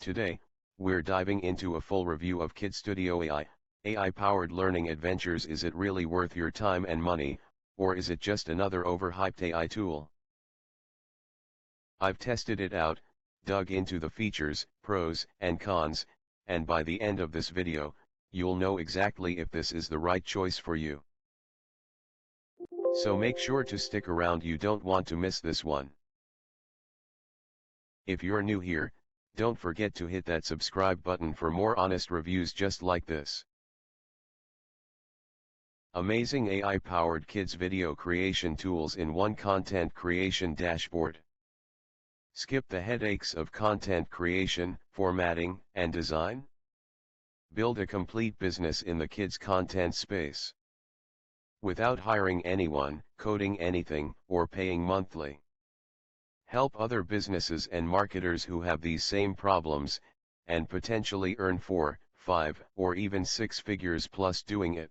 Today, we're diving into a full review of KidStudio AI. AI-powered learning adventures. Is it really worth your time and money, or is it just another overhyped AI tool? I've tested it out, dug into the features, pros and cons, and by the end of this video, you'll know exactly if this is the right choice for you. So make sure to stick around, you don't want to miss this one. If you're new here, don't forget to hit that subscribe button for more honest reviews just like this. Amazing AI-powered kids video creation tools in one content creation dashboard. Skip the headaches of content creation, formatting, and design. Build a complete business in the kids content space, without hiring anyone, coding anything, or paying monthly. Help other businesses and marketers who have these same problems, and potentially earn 4, 5, or even 6 figures plus doing it.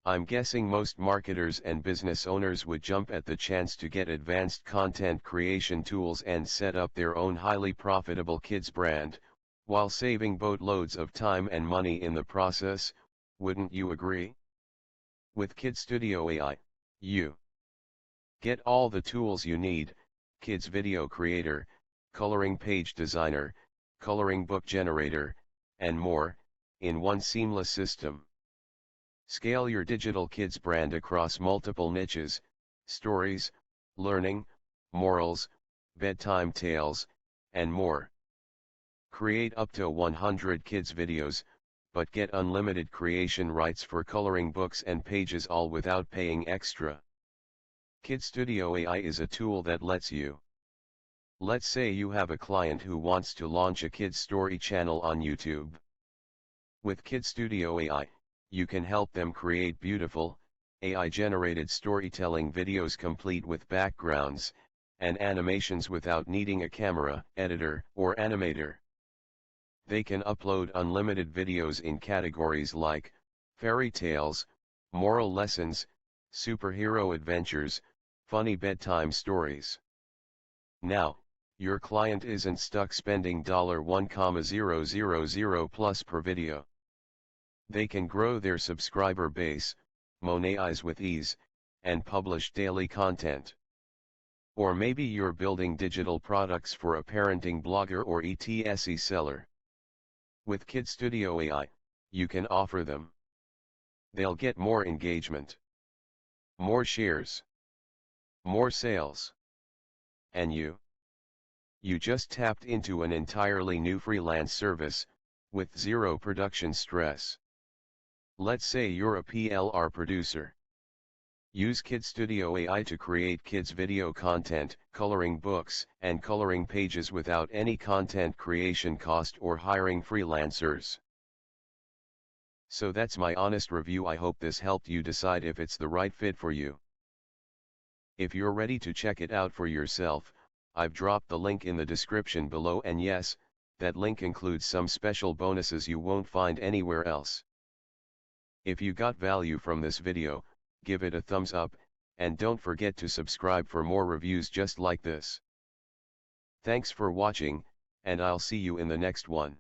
I'm guessing most marketers and business owners would jump at the chance to get advanced content creation tools and set up their own highly profitable kids brand, while saving boatloads of time and money in the process. Wouldn't you agree? With KidStudio AI, you get all the tools you need: Kids Video Creator, Coloring Page Designer, Coloring Book Generator, and more, in one seamless system. Scale your digital kids brand across multiple niches: stories, learning, morals, bedtime tales, and more. Create up to 100 kids videos, but get unlimited creation rights for coloring books and pages, all without paying extra. KidStudio AI is a tool that lets you. Let's say you have a client who wants to launch a kids story channel on YouTube. With KidStudio AI, you can help them create beautiful, AI-generated storytelling videos complete with backgrounds and animations without needing a camera, editor, or animator. They can upload unlimited videos in categories like fairy tales, moral lessons, superhero adventures, funny bedtime stories. Now, your client isn't stuck spending $1,000 plus per video. They can grow their subscriber base, monetize with ease, and publish daily content. Or maybe you're building digital products for a parenting blogger or etc. seller. With KidStudio AI, you can offer them. They'll get more engagement, more shares, more sales. And you just tapped into an entirely new freelance service, with zero production stress. Let's say you're a PLR producer. Use KidStudio AI to create kids video content, coloring books, and coloring pages without any content creation cost or hiring freelancers. So that's my honest review. I hope this helped you decide if it's the right fit for you. If you're ready to check it out for yourself, I've dropped the link in the description below, and yes, that link includes some special bonuses you won't find anywhere else. If you got value from this video, give it a thumbs up, and don't forget to subscribe for more reviews just like this. Thanks for watching, and I'll see you in the next one.